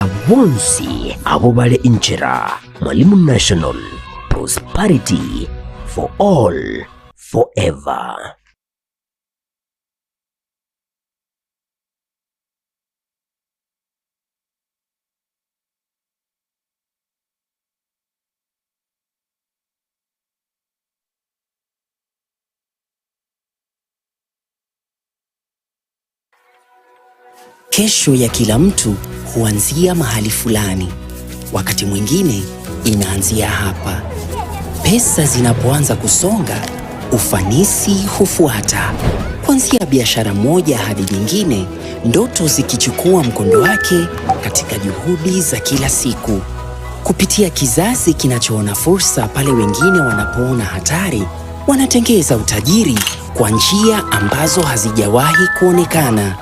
Wonsi abobale injira. Mwalimu National, prosperity for all forever. Kesho ya kila mtu huanzia mahali fulani. Wakati mwingine inaanzia hapa. Pesa zinapoanza kusonga, ufanisi hufuata. Kuanzia biashara moja hadi nyingine, ndoto zikichukua mkondo wake katika juhudi za kila siku. Kupitia kizazi kinachoona fursa pale wengine wanapoona hatari, wanatengeza utajiri kwa njia ambazo hazijawahi kuonekana.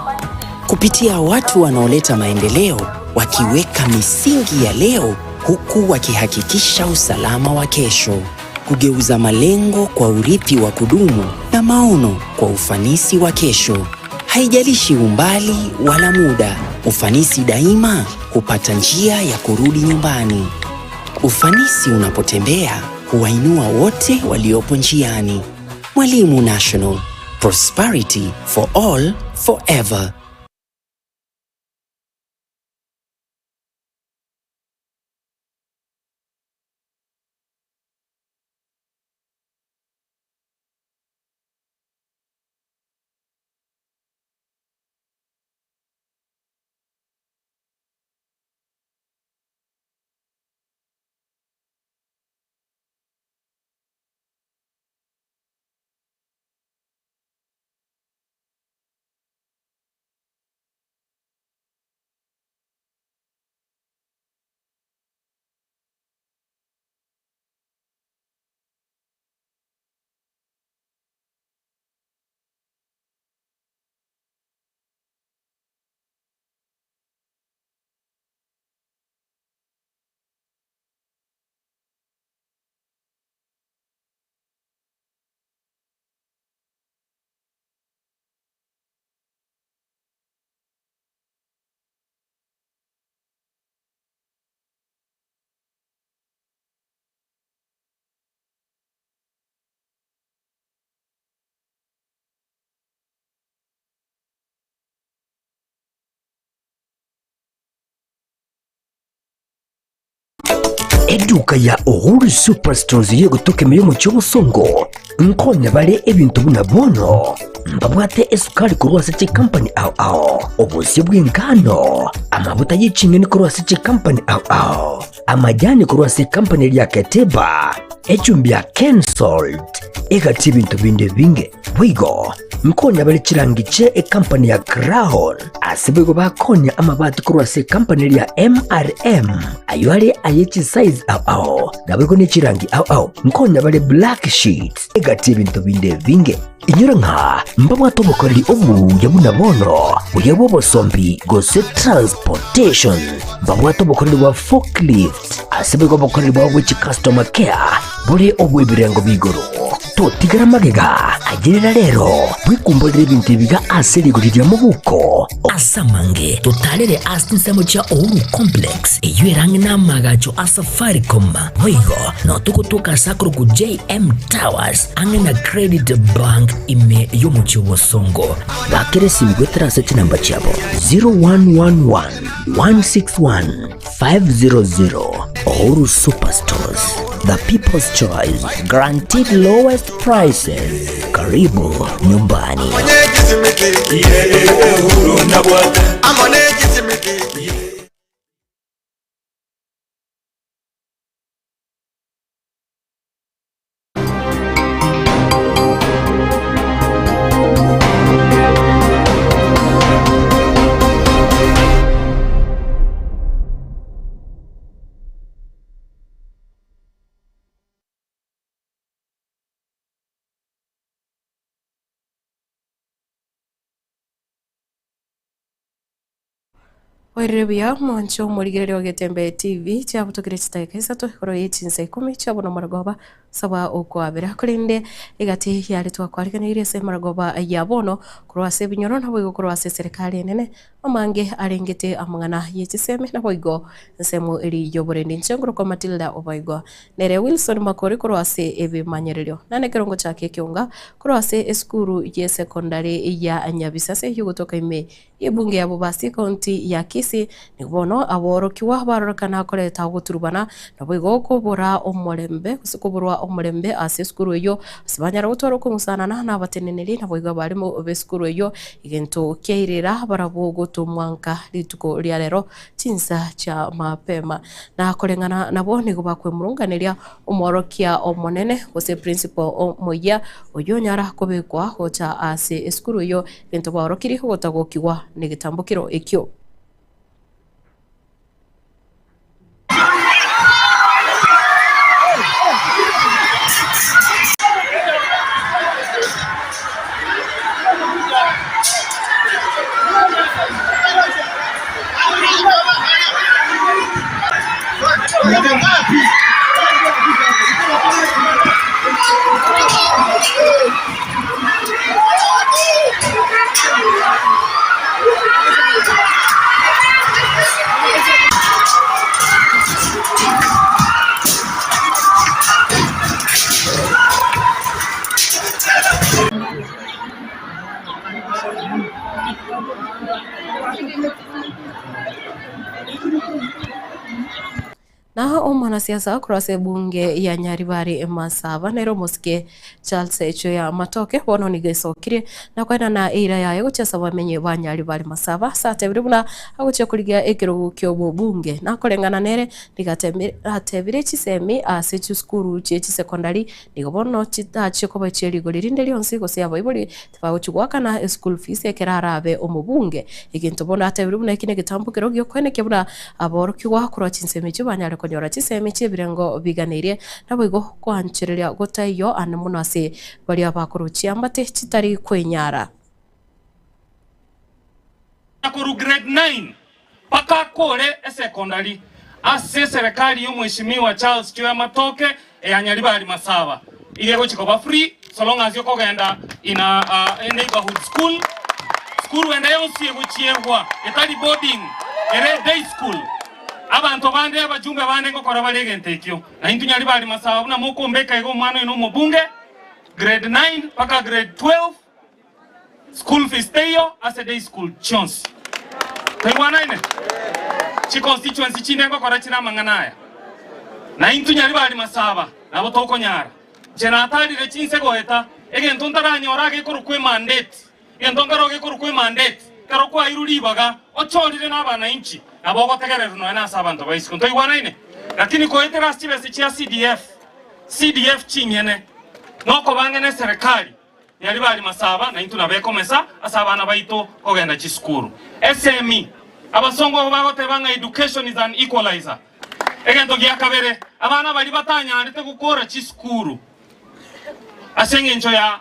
Kupitia watu wanaoleta maendeleo, wakiweka misingi ya leo huku wakihakikisha usalama wa kesho. Kugeuza malengo kwa urithi wa kudumu na maono kwa ufanisi wa kesho. Haijalishi umbali wala muda, ufanisi daima hupata njia ya kurudi nyumbani. Ufanisi unapotembea huwainua wote waliopo njiani. Mwalimu National, prosperity for all forever. Eduka ya Uhuru Superstores yo gutoka mu cy'obusongo nkonya bale ebintu bunabono mbabwate esukari kurwasa chi company ao obusi bw'ingano amavuta y'ikinyoni kurwasa chi company ao amajyani kurwasa company ya Keteba echumbi ya Kensalt egati ibintu binde binge bwigo nkonya bale chirangiche company ya Crown asibego bakonya amabati kurwasa company ya MRM ayo ari ayechi size ao nabego n'ikirangi ao nkonya bale black sheets egati ibintu binde binge inyura nka mbabwato bukoreri obu yabunabono uyabo bosombi gose transportation mbabwato bukoreri wa forklift asibego bukoreri wa which customer care buri obu ibirengo bigoro totigara magega agirira rero bwikumbolera ibintu biga asiri gurira mu buko asamange totalere asinsemo cha Uhuru complex eyirangi namagacho asafaricom wigo no tukutuka sakro ku JM Towers angena credit bank ime yomuchi wosongo bakere simigwetera sechi namba chabo 0111 161 500 Uhuru Superstores, the people's choice, guaranteed lowest prices. Karibu nyumbani. Oirebia mwancho murigererio Getembe TV cha butugire chitaka isatu koro yichinse 10 cha bono maragoba saba okwabira kurinde igati yari twakwarikanirie se maragoba ya bono koro ase binyoro na boigo koro ase serikali nene amange arengete amangana yichiseme na boigo nsemo eri yoborende nchengro kwa Matilda Oboigo nere Wilson Makori koro ase ebe manyererio nane kerongo chake kiunga koro ase eskuru ye secondary ya Nyabisase yugotoka ime ibunge ya Bobasi county ya Kisii nibono aborokiwa barorokana koreta guturubana na boigo kubura omorembe kusukuburwa omorembe ase skuru eyo sibanyara gutwara kumusanana na bateneneri na boigo barimo be skuru eyo igento keirira barabo gutumwanka lituko lya rero chinsa cha mapema na korengana nabo nigo bakwemurunganiria omorokia omonene gose principal omoya oyo nyara kobekwa gocha ase skuru eyo igento barokiri gotagokiwa nigitambukiro ekyo na mwanasiasa kurase bunge ya Nyaribari Masaba Nairo Muske Charles Echo ya Matoke bono nigesokire na kwenda na ira yayo guchesa bamenye ba Nyaribari Masaba sate biribuna aguche kurigia ekero kyo bunge na korengana nere nigatebire chisemi ase chuskuru chechi secondary nigobono chitache ko bacheri golirinde lyonsi gose abayibori tbaguchugwaka na school fees ekerarabe omubunge iginto bona atebiribuna kine gitambukiro gyo kwene kebura aborokiwa kuro chinsemi chubanyare konyora chisemi chibirengo biganirie naboigo kwanchireria gotayo ane muno ase bari abakuruchi ambate chitari kwenyara akuru grade 9 paka kore secondary ase serikali yo mheshimiwa Charles Choya Matoke ya Nyaribari Masaba ile chikoba free so long as you kogenda in a neighborhood school wenda yonsi guchiegwa etali boarding ere day school abantu bande abajumbe bande ngokora balegente ekyo na intu Nyaribari Masaba na moko mbeka ego mwana ino mubunge grade 9 paka grade 12 school fees tayo as a day school chance tengwana ine chi constituency chine ngokora china manganaya na intu Nyaribari Masaba nabo toko nyara jena atari le chinse goeta egento ntaranyora ge korukwe mandate egento ngaroge korukwe mandate karo kwa iruli baga ochorire n'abana inchi abo gotegerera no na sabantu baisi kunto igwana ine lakini ko etera stivesi chia CDF chinyene noko bangene serikali Nyaribari Masaba na intu nabekomesa asabana baito kogenda chiskuru SME abasongo bagote banga education is an equalizer egento gyakabere abana bali batanya ndete gukora chiskuru asenge ncho ya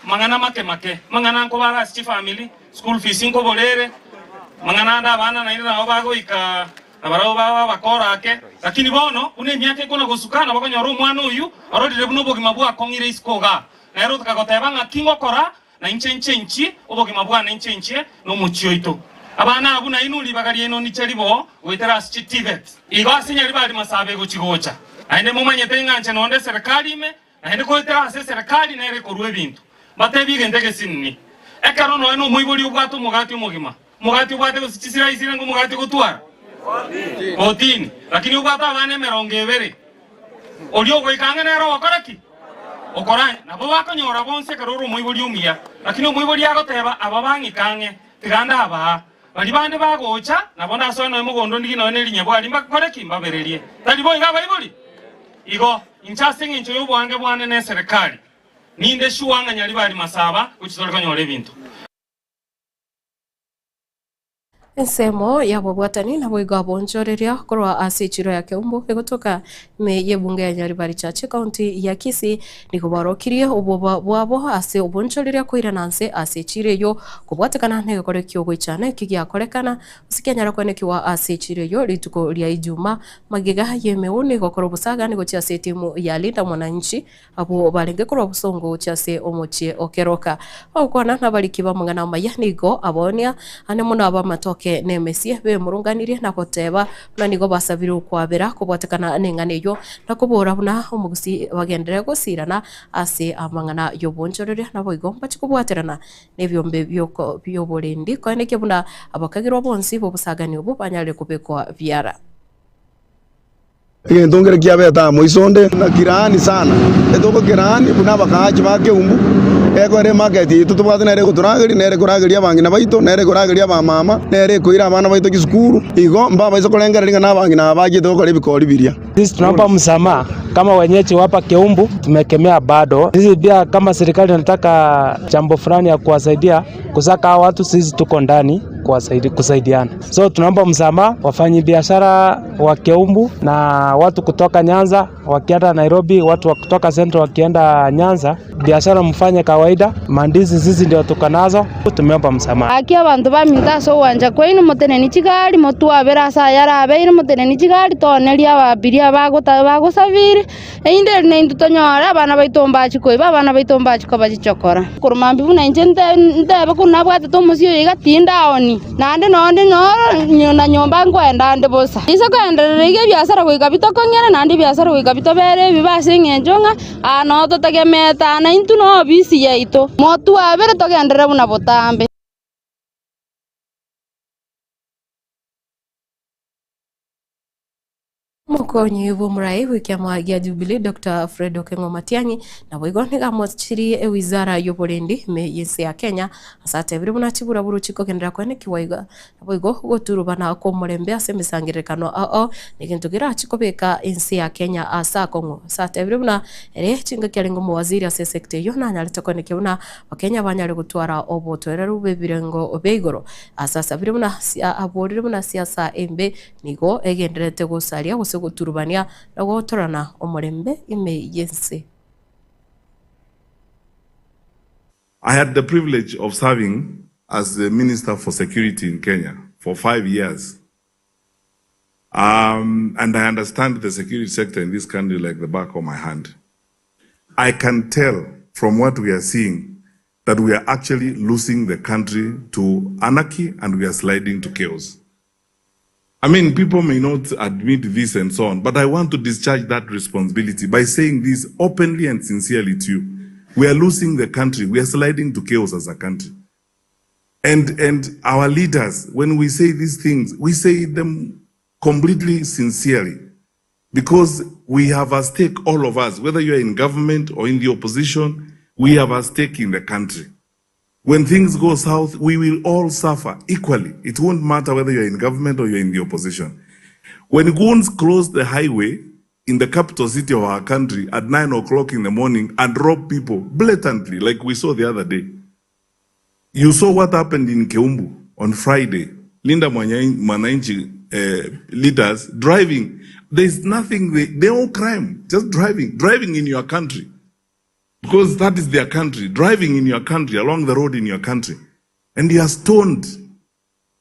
mangana make mangana ko bara sti family school fees inko bolere mangana nda bana na ina obago ika abaro baba bakora ake lakini bono une myake kona gusukana bakonyoro mwana uyu arodire buno bogi mabua kongire iskoga na ero tukagotebanga kingo kora na inchenchi obogi mabua na inchenchi no muchio ito abana abuna inuli bagarie no nicheribo wetera stivet igasi Nyaribari Masaba guchigocha aende mumanye tenganche nonde serikali ime aende ko etera ase serikali na ere korwe bintu batebige ndege sinni ekaro no eno muibuli ubwato mugati mugima mugati ubwate gusichisira isire ngo mugati gutwara otini lakini ubwata abane merongo ebere olio goikanga nero wakoraki okoranya nabo bakonyora bonse karoro muibuli umia lakini muibuli agoteba ababangi kange tiganda aba bali bande bagocha nabo ndaso no mugondo ndigi no nelinya bwali mbakoreki mbabererie talibo ingaba ibuli igo inchasinga incho yobwange bwane ne serikali ninde shuwanga Nyaribari Masaba kuchitoleka nyole bintu ensemo ya bwatani na bwiga bonjoreria korwa ase chiro ya Keumbu egotoka me yebunge ya Nyaribari Chache county ya Kisii nikubarokirie oboba bwabo ase obonjoreria koirananse ase chireyo kubwatekana negekore kyogoichane kigiakorekana usikianyara kwenekiwa ase chireyo rituko ria Ijuma magiga yemeuni gokoro busaga nigochia ase timu ya Linda Mwananchi abo barenge korwa busongo chase omochie okeroka okwana nabarikiba mungana maya nigo abonia ane muno abamatoke nemesie be murunganirie na goteba na nigo basabire kwabera kubwatekana n'inganeyo na kubura buna umugusi bagendere gusirana ase amangana yobonjorere nabo igomba chikubwaterana nebyombe byoko byoborendi kwaneke buna abakagirwa bonsi bo busagani ubu banyare kubekwa byara Ndongere kiabeta moisonde na kirani sana etoko kirani buna bakaji ba Keumbu ekore market itu tubwate nere kuturagiri nere kuragiria bangina baito nere kuragiria ba mama nere kuira abana baito kisukuru igo mbaba izo kulengereria na bangina baje toko bikori biria. Sisi tunaomba msamaha kama wenyeji hapa Keumbu, tumekemea bado. Sisi pia kama serikali tunataka jambo fulani ya kuwasaidia kusaka watu, sisi tuko ndani kusaidiana. So tunaomba msamaha wafanyi biashara wa Keumbu na watu kutoka Nyanza wakienda Nairobi, watu wa kutoka Central wakienda Nyanza, biashara mfanye kawaida. Mandizi sisi ndio tuko nazo, tumeomba msamaha. Aki abantu bamintaso wanja kwino muteneni kigali mutu abera sa yara abeire muteneni kigali toneria ababiria bagusaviri einde neindu tonyora abana baitomba chikoiba abana baitomba chikoba chichokora kurumambi buna inje ndebe kunabwate tomusio igatinda oni nande nonde nyoro na nyomba ngwenda nde bosa isa kwenda ige biashara kuikabito kongera nande biashara kuikabito bere bibase ngenjonga ano totegemeta na intu no bisi yaito motu abere togendere buna botambe. Mukonyi bumurai wikiama gia Jubilee Dr. Fred Okengo Matiang'i na boigoni gamochiri wizara y'oborendi me yensi ya Kenya asate biri buna chibura buru chiko kendera kwene kiwaiga na boigo goturubana ko murembe ase misangirekano nigintu gira chikobeka ensi ya Kenya asa Kongo asate biri buna ere chinga kyalengo mu waziri ase sekte yo na nyalete kwene kiuna Wakenya banyare gutwara obotwerera bebirengo obeigoro asasa biri buna aborire buna siasa embe nigo egenderete gosaria guturubania na gutorana omurembe ime yense. I had the privilege of serving as the Minister for Security in Kenya for 5 years. And I understand the security sector in this country like the back of my hand. I can tell from what we are seeing that we are actually losing the country to anarchy and we are sliding to chaos. I mean, people may not admit this and so on, but I want to discharge that responsibility by saying this openly and sincerely to you. We are losing the country. We are sliding to chaos as a country. And our leaders, when we say these things, we say them completely sincerely because we have a stake, all of us, whether you're in government or in the opposition, we have a stake in the country. When things go south, we will all suffer equally. It won't matter whether you're in government or you're in the opposition. When goons close the highway in the capital city of our country at 9 o'clock in the morning and rob people blatantly, like we saw the other day. You saw what happened in Keumbu on Friday. Linda Mwananchi leaders driving. There's nothing, no crime, just driving in your country. Because that is their country, driving in your country, along the road in your country. And you are stoned.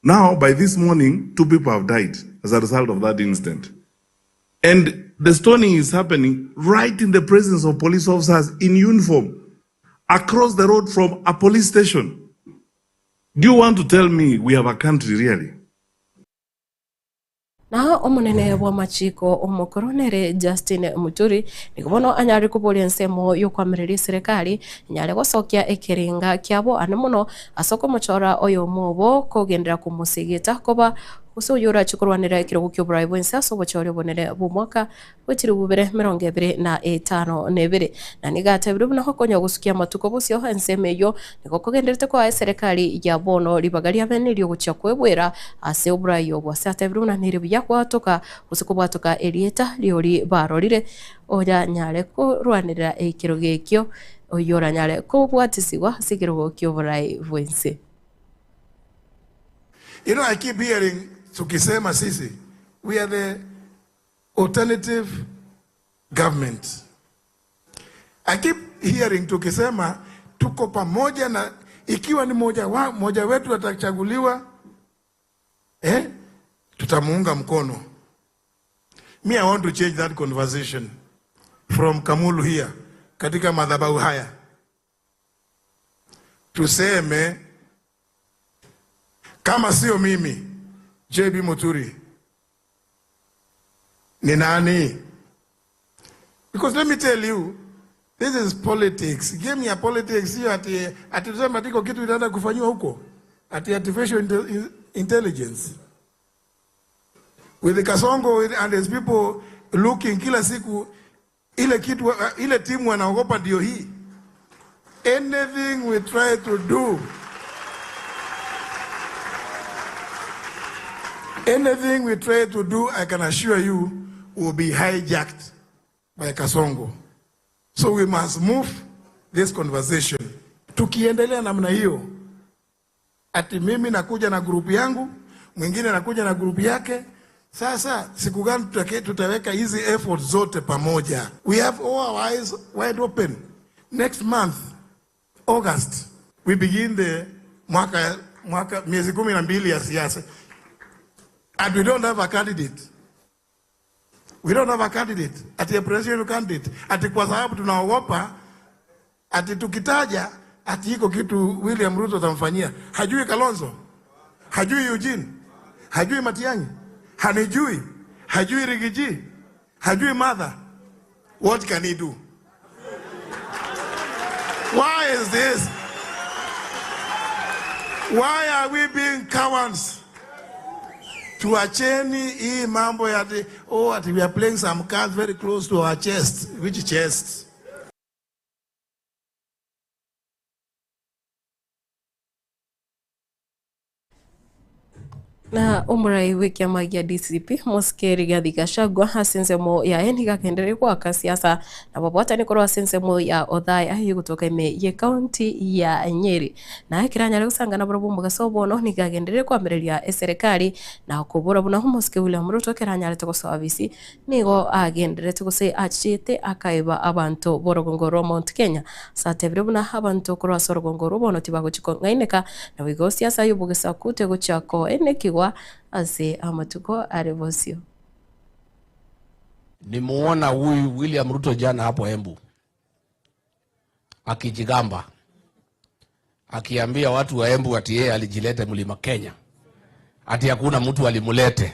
Now, by this morning, 2 people have died as a result of that incident. And the stoning is happening right in the presence of police officers in uniform, across the road from a police station. Do you want to tell me we have a country really? Na omunene wa machiko omukoronere Justin Muturi nikubono anyari kuboria nsemo yo kwamiriri serikali nyare gosokia ekiringa kiabo anemuno asoko muchora oyo mubo kogendera kumusigita koba usuyura chikorwanira ikirogo ky'oburayi bwensi asobochore bonere bumwaka wetiri bubere 2025 na nigatebire buna hokonya gusukia matuko bosyo ensemeyo niko kogenderete kwa serikali ya bono libagaria benilio gucha kwebwera ase oburayi obwase atebire buna niri yakwatoka usuko bwatoka elieta liori barorire oya nyare kurwanira ikirogo gekyo oyora nyare ko bwatisiwa sikirogo ky'oburayi bwensi. You know, I keep hearing tukisema sisi, we are the alternative government. I keep hearing tukisema tuko pamoja na ikiwa ni moja wetu atachaguliwa, tutamuunga mkono. Me, I want to change that conversation from Kamulu here, katika madhabahu haya. Tuseme, kama sio mimi, JB Muturi, ni nani? Because let me tell you, this is politics. Game ya politics hiyo ati tuseme tiko kitu itaenda kufanywa huko. Ati artificial intelligence. With the Kasongo and his people looking kila siku, ile timu wanaogopa ndio hii. Anything we try to do, I can assure you, will be hijacked by Kasongo. So we must move this conversation. Tukiendelea namna hiyo, ati mimi nakuja na grupu yangu, mwingine nakuja na grupu yake, sasa siku gani tutaweka hizi efforts zote pamoja? We have all our eyes wide open. Next month, August, we begin the miezi 12 ya siasa. And we don't have a candidate. Ati a presidential candidate. Ati kwa sababu tunaogopa, ati tukitaja, ati hiko kitu William Ruto tamfanyia. Hajui Kalonzo, hajui Eugene, hajui Matiang'i, hanijui, hajui Rigiji, hajui Martha. What can he do? Why is this? Why are we being cowards? Tuacheni hii mambo ya ati we are playing some cards very close to our chest. Which chest? na umurai wiki magia DCP Muskeri Gathi Gachagua hasensemo ya eniga kendere kwa kasiasa na babota ni korwa sensemo ya Othaya yugutoka ye county ya Nyeri na kiranya gusangana burabumbu gasobono ni gagendere kwa mereria serikali na kubura buna Muskeri William Ruto kiranya leto service nigo agendere tuguse achite akaiba abantu borogongoro Mount Kenya satebire buna abantu korwa sorogongoro bono tibago chikongaineka na wigo siasa yubugisa kute guchako enekigwa ase amatuko arevosio. Nimuona huyu William Ruto jana hapo Embu akijigamba akiambia watu wa Embu ati yeye alijilete Mlima Kenya, ati hakuna mtu alimulete,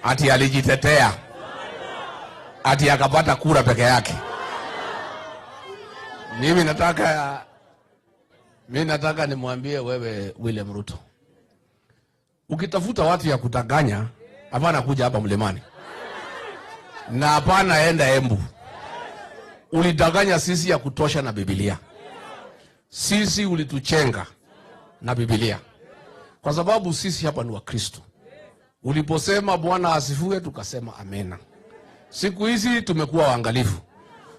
ati alijitetea, ati akapata kura peke yake. Mimi nataka nimwambie wewe William Ruto, ukitafuta watu ya kutanganya, hapana kuja hapa Mlimani. Na hapana enda Embu. Ulidanganya sisi ya kutosha na Biblia. Sisi ulituchenga na Biblia. Kwa sababu sisi hapa ni wa Kristo. Uliposema Bwana asifiwe tukasema amena. Siku hizi tumekuwa waangalifu.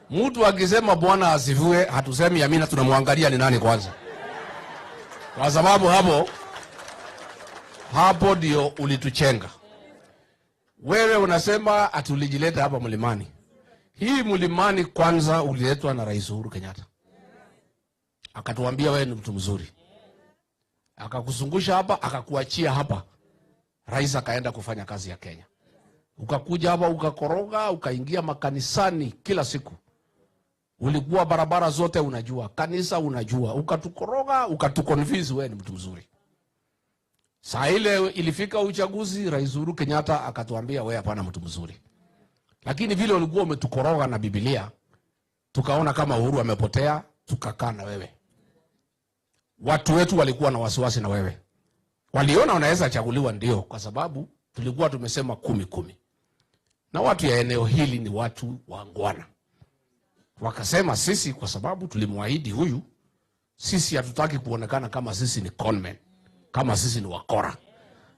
Mtu akisema Bwana asifiwe hatusemi amina, tunamwangalia ni nani kwanza. Kwa sababu hapo ndio ulituchenga. Wewe unasema ati ulijileta hapa Mlimani. Hii Mlimani kwanza uliletwa na Rais Uhuru Kenyatta. Akatuambia wewe ni mtu mzuri. Akakuzungusha hapa, akakuachia hapa. Rais akaenda kufanya kazi ya Kenya. Ukakuja hapa ukakoroga, ukaingia makanisani kila siku. Ulikuwa barabara zote unajua, kanisa unajua, ukatukoroga, ukatuconvince wewe ni mtu mzuri. Saa ile ilifika uchaguzi, Rais Uhuru Kenyatta akatuambia wewe hapana mtu mzuri. Lakini vile ulikuwa umetukoroga na Biblia, tukaona kama Uhuru amepotea, tukakaa na wewe. Watu wetu walikuwa na wasiwasi na wewe. Waliona unaweza chaguliwa ndio, kwa sababu tulikuwa tumesema 10-10. Na watu ya eneo hili ni watu waangwana. Wakasema sisi kwa sababu tulimwahidi huyu, sisi hatutaki kuonekana kama sisi ni conmen, kama sisi ni wakora.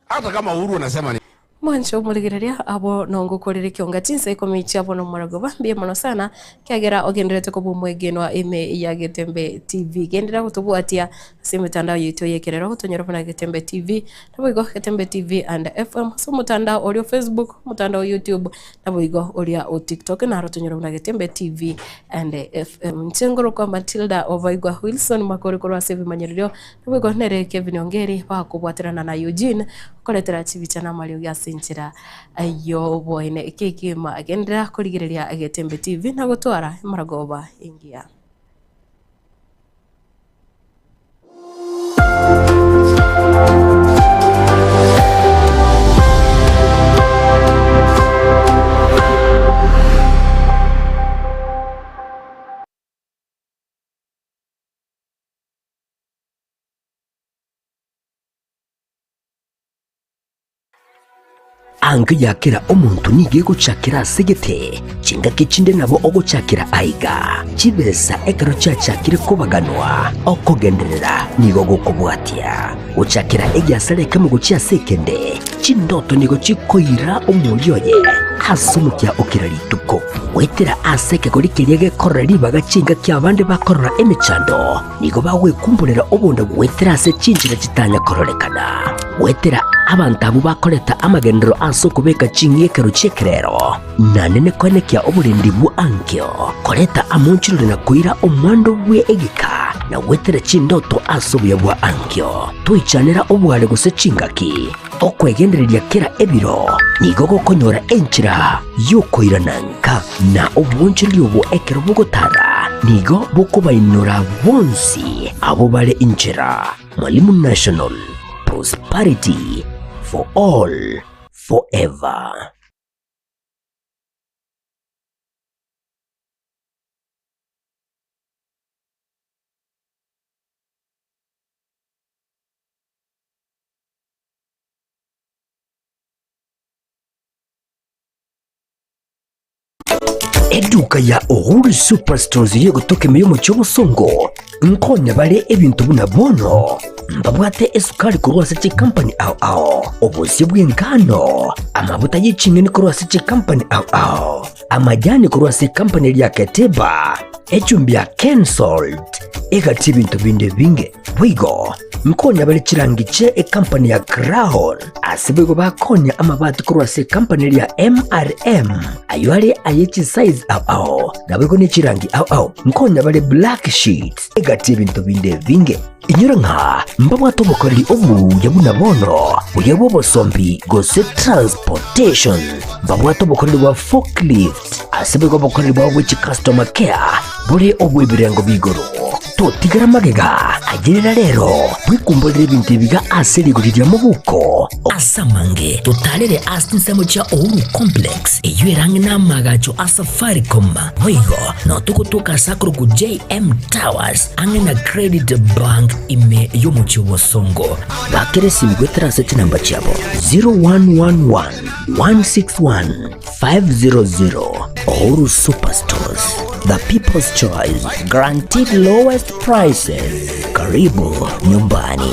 Hata kama Uhuru anasema ni mwancho muligireria abo nongo korire kionga tinsa ikomi chabo no maragoba mbie mono sana kiagera ogenderete ko bumwegenwa ime ya Getembe TV gendera gutubwatia ase mitandao yetu yekerero gutonyera bana Getembe TV naboigo Getembe TV and FM so mutandao audio Facebook mutandao YouTube naboigo oria o TikTok na rotonyera bana Getembe TV and FM nsengoro kwa Matilda Ovaigwa Wilson makore korwa save manyerio naboigo nere Kevin Ongeri bakubwatirana na Eugene koretera chibitana malio ya sinchira ayo boine kekima agendera kurigireria Getembe TV na gutwara maragoba ingia anga yakira omuntu nigiye gucakira segete cinga kicinde nabo ogucakira aiga kibesa ekaro cyacakire kubaganwa okugenderera nigo gukubwatia gucakira egyasareka mu gucia sekende cindoto nigo cikoira umulyoye hasumukya okirarituko wetera aseke kuri kirege korari bagacinga kyabande bakorora emicando nigo bawe kumburira obunda wetera se cinjira kitanya kororekana wetera abantu abo bakoreta amagendero aso kubeka cingekero cekerero nanene kwenekya oburindi bu ankyo koreta amunchirure na kuira omwando bwe egika na wetera cindoto aso bwa ankyo tuichanira obwale guse cingaki okwegendereria kera ebiro nigo gukonyora enchira yokoirananka na obunchiri obo ekero bugotara nigo bukubainura bonsi abo bale inchira Mwalimu National prosperity for all forever. Eduka ya Uhuru Superstores yo gutoka imiyo mu cy'obusongo nkonya bale ebintu buna bono mbabwate esukari kurwasa chi company ao obusi bw'engano amavuta y'icingeni kurwasa chi company ao amajani kurwasa company ya Keteba echumbi ya Kensalt egati ibintu binde binge bwigo nkonya bale chirangiche company ya Crown asibego bakonya amabati kurwasa company ya MRM ayo ari ayechi size ao nabego ni chirangi ao nkonya bale black sheets egati ibintu binde binge inyura nka mbabwato bukoreri obu yabuna bono uyabo bosombi gose transportation mbabwato bukoreri wa forklift asibego bukoreri wa which customer care buri obu ibirengo bigoro totigara magega agerera rero bwikumburira ibintu biga aserigurira mu buko asamange totalere asinsemo cha Uhuru complex eyerange namagacho Safaricom wigo no tukutuka sakuru ku JM Towers angena credit bank ime yomu cy'obusongo bakeresi migwetera seti namba cyabo 0111 161 500 Uhuru Superstores, the people's choice, guaranteed lowest prices. Karibu nyumbani.